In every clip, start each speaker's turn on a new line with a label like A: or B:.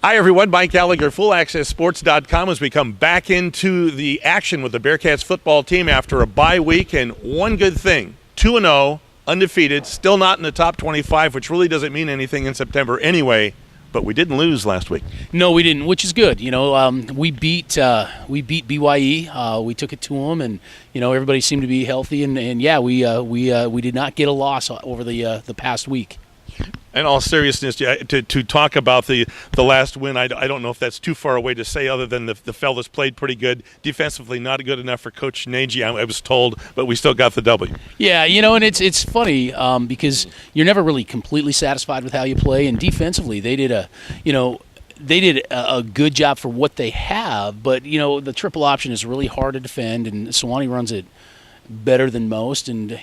A: Hi, everyone. Mike Gallagher, FullAccessSports.com as we come back into the action with the Bearcats football team after a bye week. And one good thing, 2-0, undefeated, still not in the top 25, which really doesn't mean anything in September anyway. But we didn't lose last week.
B: No, we didn't, which is good. We beat BYE. We took it to them, and everybody seemed to be healthy. And we did not get a loss over the past week.
A: In all seriousness, to talk about the last win, I don't know if that's too far away to say, other than the fellas played pretty good. Defensively, not good enough for Coach Nagy, I was told, but we still got the W.
B: Yeah, and it's funny because you're never really completely satisfied with how you play, and defensively they did a good job for what they have, but the triple option is really hard to defend, and Sewanee runs it better than most, and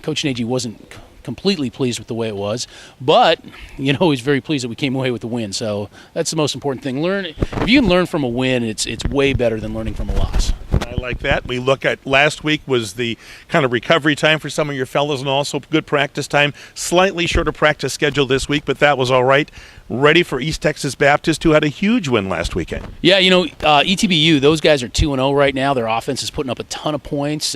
B: Coach Nagy wasn't completely pleased with the way it was, but he's very pleased that we came away with the win. So that's the most important thing. If you can learn from a win, it's way better than learning from a loss.
A: I like that. We look at last week was the kind of recovery time for some of your fellas, and also good practice time. Slightly shorter practice schedule this week, but that was all right. Ready for East Texas Baptist, who had a huge win last weekend.
B: Yeah, ETBU, those guys are 2-0 right now. Their offense is putting up a ton of points,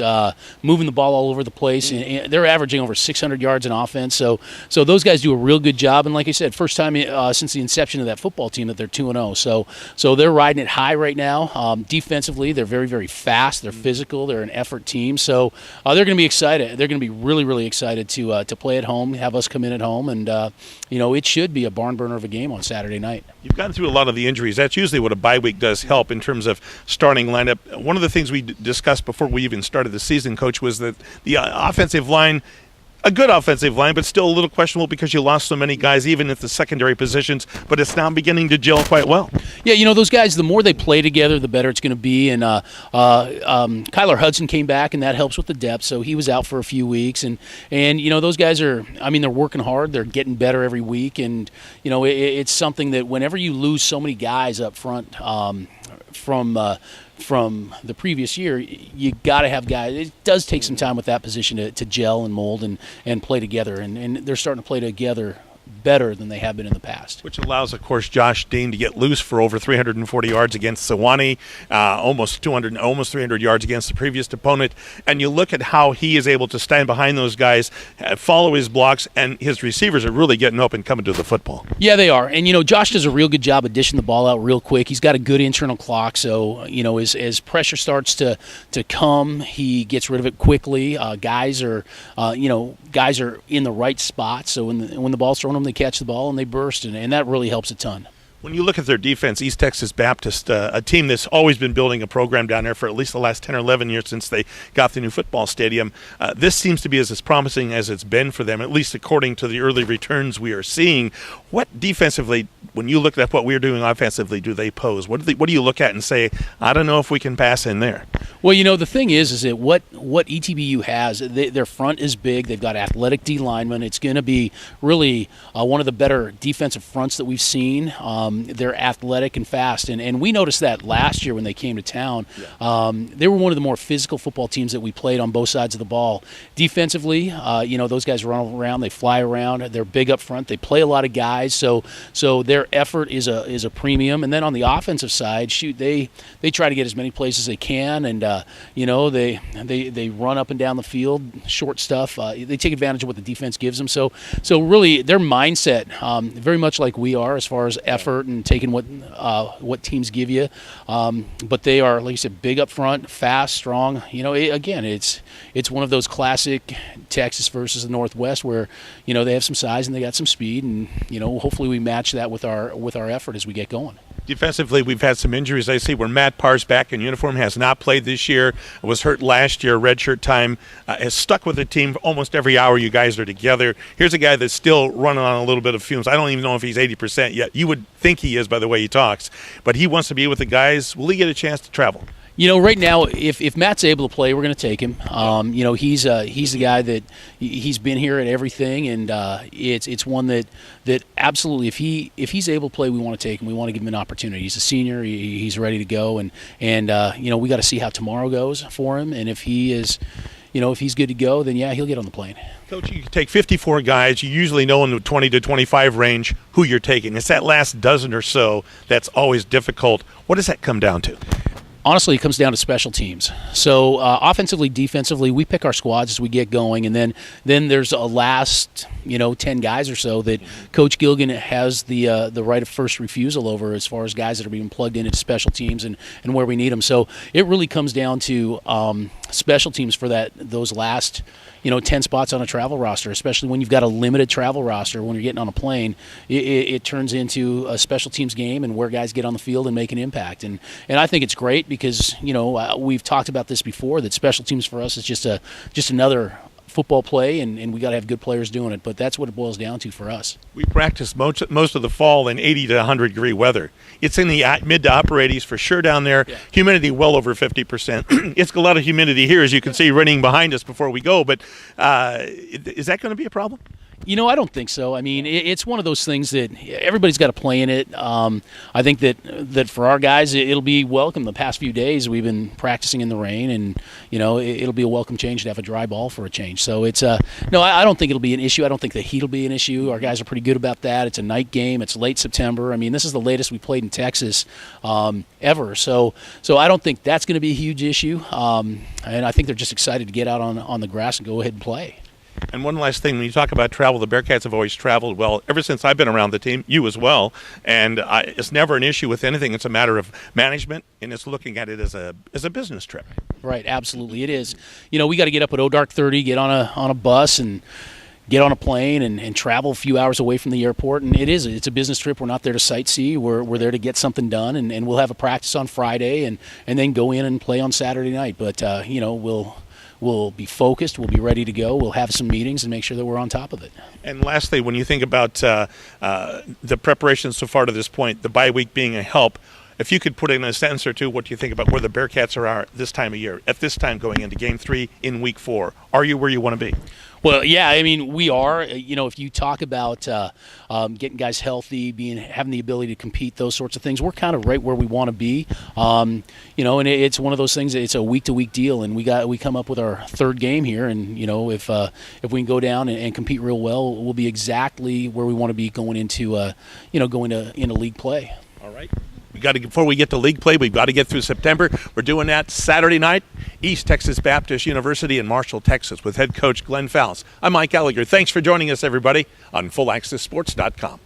B: moving the ball all over the place, and they're averaging over 600 yards in offense. So those guys do a real good job, and like I said, first time since the inception of that football team that they're 2-0. So they're riding it high right now. Defensively, they're very, very fast. They're physical. They're an effort team. So they're going to be excited. They're going to be really, really excited to play at home, have us come in at home, and it should be a barn burner of a game on Saturday night.
A: You've gone through a lot of the injuries. That's usually what a bye week does help in terms of starting lineup. One of the things we discussed before we even started the season, Coach, was that the offensive line, a good offensive line, but still a little questionable because you lost so many guys, even at the secondary positions, but it's now beginning to gel quite well.
B: Yeah, those guys, the more they play together, the better it's going to be. And Kyler Hudson came back, and that helps with the depth, so he was out for a few weeks. And those guys they're working hard. They're getting better every week. And, it's something that whenever you lose so many guys up front from the previous year, you got to have guys. It does take some time with that position to gel and mold and play together, and they're starting to play together better than they have been in the past.
A: Which allows, of course, Josh Dean to get loose for over 340 yards against Sewanee, almost 300 yards against the previous opponent. And you look at how he is able to stand behind those guys, follow his blocks, and his receivers are really getting open coming to the football.
B: Yeah, they are. And, Josh does a real good job of dishing the ball out real quick. He's got a good internal clock, so, as pressure starts to come, he gets rid of it quickly. Guys are in the right spot, so when the ball's thrown them, they catch the ball and they burst, and that really helps a ton.
A: When you look at their defense, East Texas Baptist, a team that's always been building a program down there for at least the last 10 or 11 years since they got the new football stadium, this seems to be as promising as it's been for them, at least according to the early returns we are seeing. What defensively, when you look at what we're doing offensively, do they pose? What do you look at and say, I don't know if we can pass in there?
B: Well, the thing is that what ETBU has, their front is big. They've got athletic D linemen. It's going to be really one of the better defensive fronts that we've seen. They're athletic and fast, and we noticed that last year when they came to town. They were one of the more physical football teams that we played on both sides of the ball. Defensively, those guys run around, they fly around, they're big up front, they play a lot of guys, so their effort is a premium. And then on the offensive side, they try to get as many plays as they can, and they run up and down the field, short stuff. They take advantage of what the defense gives them. So really, their mindset very much like we are as far as effort and taking what teams give you. But they are, like you said, big up front, fast, strong. Again, it's one of those classic Texas versus the Northwest where they have some size and they got some speed, and hopefully we match that with our effort as we get going.
A: Defensively, we've had some injuries. I see where Matt Parr's back in uniform, has not played this year, was hurt last year, redshirt time, has stuck with the team almost every hour you guys are together. Here's a guy that's still running on a little bit of fumes. I don't even know if he's 80% yet. You would think he is by the way he talks, but he wants to be with the guys. Will he get a chance to travel?
B: Right now, if Matt's able to play, we're going to take him. He's the guy that he's been here at everything, and it's one that absolutely, if he's able to play, we want to take him. We want to give him an opportunity. He's a senior. He's ready to go, and we got to see how tomorrow goes for him, and if he is. if he's good to go, then yeah, he'll get on the plane.
A: Coach, you take 54 guys. You usually know in the 20 to 25 range who you're taking. It's that last dozen or so that's always difficult. What does that come down to?
B: Honestly, it comes down to special teams. So offensively, defensively, we pick our squads as we get going, and then there's a last 10 guys or so that Coach Gilligan has the right of first refusal over, as far as guys that are being plugged into special teams and where we need them. So it really comes down to special teams for those last 10 spots on a travel roster, especially when you've got a limited travel roster. When you're getting on a plane, it turns into a special teams game and where guys get on the field and make an impact. And I think it's great because, we've talked about this before, that special teams for us is just another football play, and we got to have good players doing it. But that's what it boils down to for us. We
A: practice most of the fall in 80 to 100 degree weather. It's in the mid to upper 80s for sure down there. Yeah. Humidity well over 50%. It's a lot of humidity here, as you can see, running behind us before we go. But is that going to be a problem?
B: I don't think so. I mean, it's one of those things that everybody's got to play in it. I think that for our guys, it'll be welcome. The past few days, we've been practicing in the rain, and it'll be a welcome change to have a dry ball for a change. So it's no, I don't think it'll be an issue. I don't think the heat will be an issue. Our guys are pretty good about that. It's a night game. It's late September. I mean, this is the latest we played in Texas ever. So I don't think that's going to be a huge issue. And I think they're just excited to get out on the grass and go ahead and play.
A: And one last thing, when you talk about travel, the Bearcats have always traveled well ever since I've been around the team, you as well. And it's never an issue with anything. It's a matter of management, and it's looking at it as a business trip.
B: Right, absolutely. It is. We got to get up at dark 30, get on a bus, and get on a plane and travel a few hours away from the airport. And it's a business trip. We're not there to sightsee. We're there to get something done, and we'll have a practice on Friday and then go in and play on Saturday night. But, we'll be focused. We'll be ready to go. We'll have some meetings and make sure that we're on top of it.
A: And lastly, when you think about the preparations so far to this point, the bye week being a help, if you could put in a sentence or two, what do you think about where the Bearcats are this time of year, at this time going into Game 3 in Week 4? Are you where you want to be?
B: Well, yeah, I mean, we are. If you talk about getting guys healthy, having the ability to compete, those sorts of things, we're kind of right where we want to be. And it's one of those things. It's a week-to-week deal, and we come up with our third game here, and if we can go down and compete real well, we'll be exactly where we want to be going into into league play.
A: All right. Before we get to league play, we've got to get through September. We're doing that Saturday night, East Texas Baptist University in Marshall, Texas, with head coach Glenn Fowles. I'm Mike Gallagher. Thanks for joining us, everybody, on FullAccessSports.com.